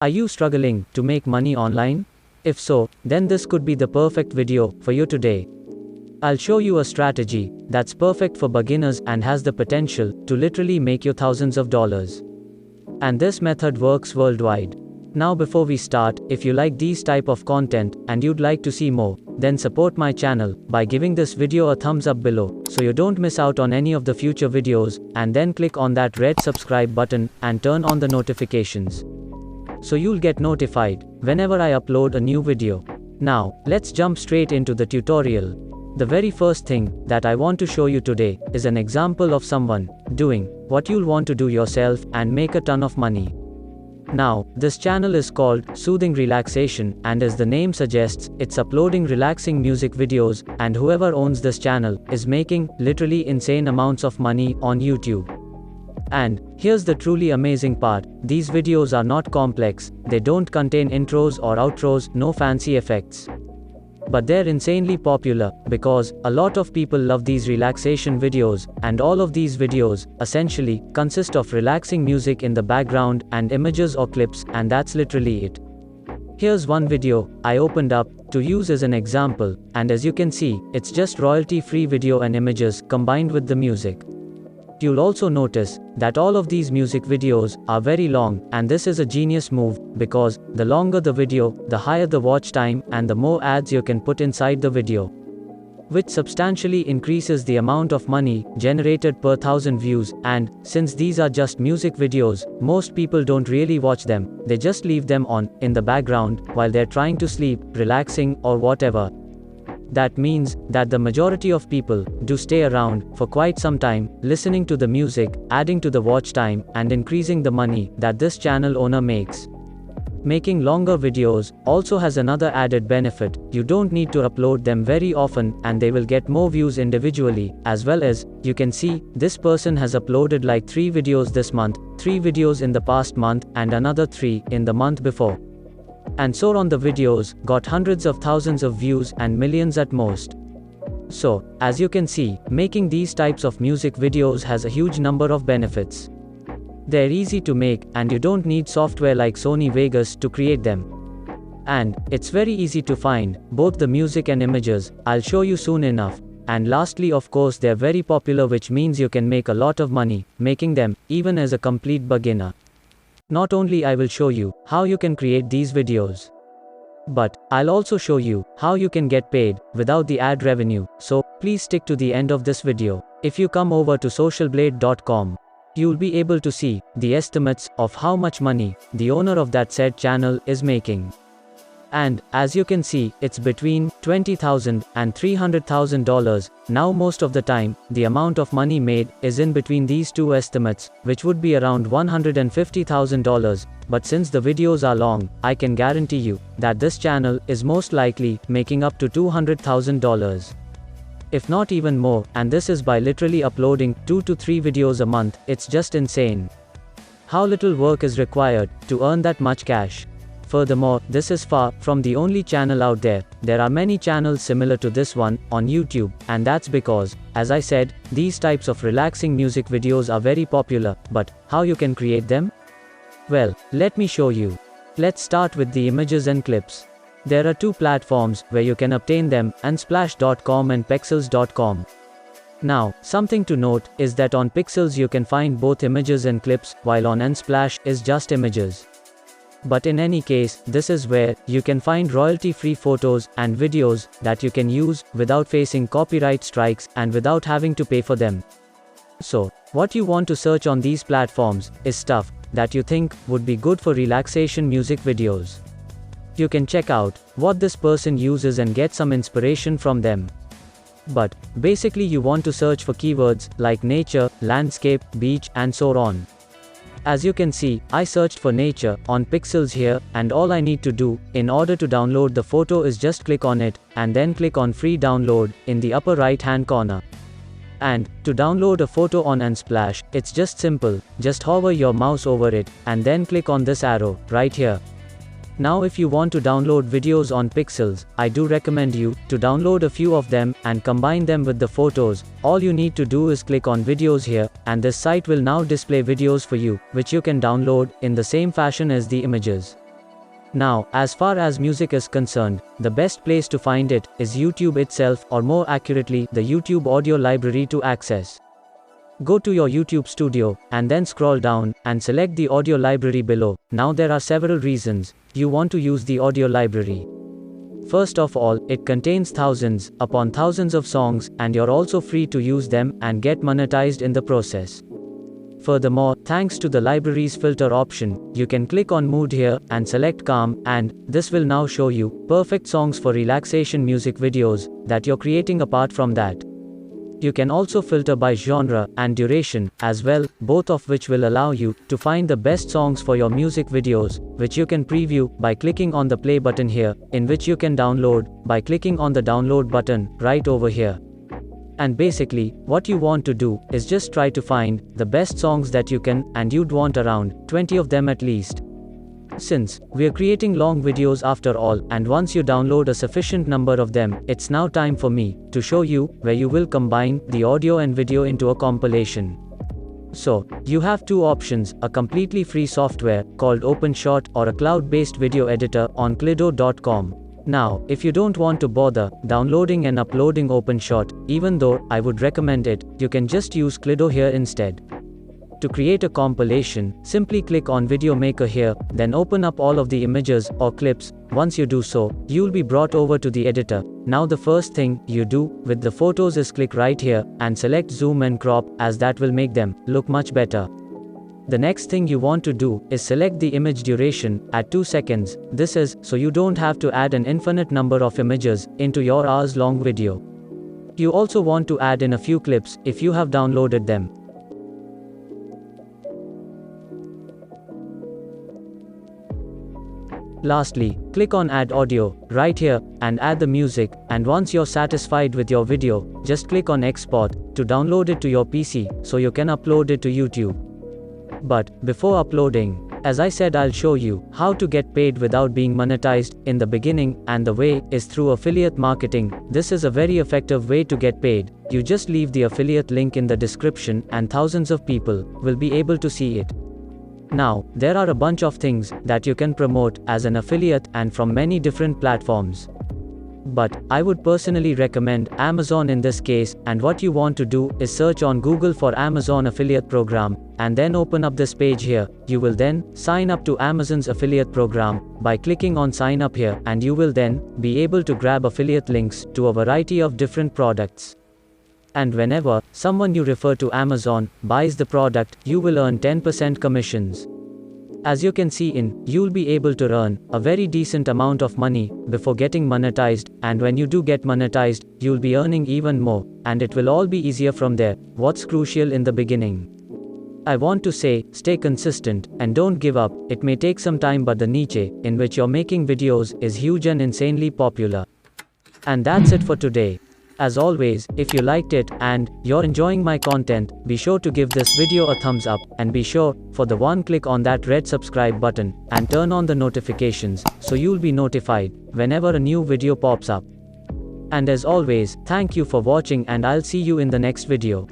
Are you struggling to make money online? If so, then this could be the perfect video for you today. I'll show you a strategy that's perfect for beginners and has the potential to literally make you thousands of dollars. And this method works worldwide. Now before we start, if you like these type of content and you'd like to see more, then support my channel by giving this video a thumbs up below so you don't miss out on any of the future videos, and then click on that red subscribe button and turn on the notifications so you'll get notified whenever I upload a new video. Now, let's jump straight into the tutorial. The very first thing that I want to show you today is an example of someone doing what you'll want to do yourself and make a ton of money. Now, this channel is called Soothing Relaxation, and as the name suggests, it's uploading relaxing music videos, and whoever owns this channel is making literally insane amounts of money on YouTube. And here's the truly amazing part: these videos are not complex, they don't contain intros or outros, no fancy effects. But they're insanely popular because a lot of people love these relaxation videos, and all of these videos essentially consist of relaxing music in the background and images or clips, and that's literally it. Here's one video I opened up to use as an example, and as you can see, it's just royalty-free video and images combined with the music. You'll also notice that all of these music videos are very long, and this is a genius move because the longer the video, the higher the watch time and the more ads you can put inside the video, which substantially increases the amount of money generated per 1,000 views. And since these are just music videos, most people don't really watch them, they just leave them on in the background while they're trying to sleep, relaxing, or whatever. That means that the majority of people do stay around for quite some time, listening to the music, adding to the watch time, and increasing the money that this channel owner makes. Making longer videos also has another added benefit: you don't need to upload them very often, and they will get more views individually. As well as, you can see, this person has uploaded like 3 videos this month, 3 videos in the past month, and another 3 in the month before. And so on. The videos got hundreds of thousands of views and millions at most. So, as you can see, making these types of music videos has a huge number of benefits. They're easy to make, and you don't need software like Sony Vegas to create them. And it's very easy to find both the music and images. I'll show you soon enough. And lastly, of course, they're very popular, which means you can make a lot of money making them, even as a complete beginner. Not only I will show you how you can create these videos, but I'll also show you how you can get paid without the ad revenue, so please stick to the end of this video. If you come over to socialblade.com, you'll be able to see the estimates of how much money the owner of that said channel is making. And as you can see, it's between $20,000 and $300,000. Now most of the time, the amount of money made is in between these two estimates, which would be around $150,000. But since the videos are long, I can guarantee you that this channel is most likely making up to $200,000. If not even more, and this is by literally uploading 2 to 3 videos a month. It's just insane how little work is required to earn that much cash. Furthermore, this is far from the only channel out there. There are many channels similar to this one on YouTube, and that's because, as I said, these types of relaxing music videos are very popular. But how you can create them? Well, let me show you. Let's start with the images and clips. There are 2 platforms where you can obtain them: unsplash.com and pexels.com. Now, something to note is that on Pexels you can find both images and clips, while on Unsplash is just images. But in any case, this is where you can find royalty-free photos and videos that you can use without facing copyright strikes and without having to pay for them. So, what you want to search on these platforms is stuff that you think would be good for relaxation music videos. You can check out what this person uses and get some inspiration from them. But basically, you want to search for keywords like nature, landscape, beach, and so on. As you can see, I searched for nature on Pexels here, and all I need to do in order to download the photo is just click on it, and then click on free download in the upper right hand corner. And to download a photo on Unsplash, it's just simple. Just hover your mouse over it, and then click on this arrow right here. Now if you want to download videos on Pexels, I do recommend you to download a few of them and combine them with the photos. All you need to do is click on videos here, and this site will now display videos for you, which you can download in the same fashion as the images. Now, as far as music is concerned, the best place to find it is YouTube itself, or more accurately, the YouTube audio library to access. Go to your YouTube studio, and then scroll down, and select the audio library below. Now there are several reasons you want to use the audio library. First of all, it contains thousands upon thousands of songs, and you're also free to use them, and get monetized in the process. Furthermore, thanks to the library's filter option, you can click on mood here, and select calm, and this will now show you perfect songs for relaxation music videos that you're creating. Apart from that, you can also filter by genre and duration as well, both of which will allow you to find the best songs for your music videos, which you can preview by clicking on the play button here, in which you can download by clicking on the download button right over here. And basically, what you want to do is just try to find the best songs that you can, and you'd want around 20 of them at least. Since we're creating long videos after all, and once you download a sufficient number of them, it's now time for me to show you where you will combine the audio and video into a compilation. So, you have two options: a completely free software called OpenShot, or a cloud-based video editor on Klido.com. Now, if you don't want to bother downloading and uploading OpenShot, even though I would recommend it, you can just use Klido here instead. To create a compilation, simply click on Video Maker here, then open up all of the images or clips. Once you do so, you'll be brought over to the editor. Now the first thing you do with the photos is click right here, and select zoom and crop, as that will make them look much better. The next thing you want to do is select the image duration at 2 seconds. This is so you don't have to add an infinite number of images into your hours-long video. You also want to add in a few clips if you have downloaded them. Lastly, click on Add Audio right here, and add the music, and once you're satisfied with your video, just click on Export to download it to your PC so you can upload it to YouTube. But before uploading, as I said, I'll show you how to get paid without being monetized in the beginning, and the way is through affiliate marketing. This is a very effective way to get paid. You just leave the affiliate link in the description, and thousands of people will be able to see it. Now, there are a bunch of things that you can promote as an affiliate, and from many different platforms. But I would personally recommend Amazon in this case, and what you want to do is search on Google for Amazon affiliate program, and then open up this page here. You will then sign up to Amazon's affiliate program by clicking on sign up here, and you will then be able to grab affiliate links to a variety of different products. And whenever someone you refer to Amazon buys the product, you will earn 10% commissions. As you can see you'll be able to earn a very decent amount of money before getting monetized, and when you do get monetized, you'll be earning even more, and it will all be easier from there. What's crucial in the beginning? I want to say, stay consistent, and don't give up. It may take some time, but the niche in which you're making videos is huge and insanely popular. And that's it for today. As always, if you liked it, and you're enjoying my content, be sure to give this video a thumbs up, and be sure for the one click on that red subscribe button, and turn on the notifications, so you'll be notified whenever a new video pops up. And as always, thank you for watching, and I'll see you in the next video.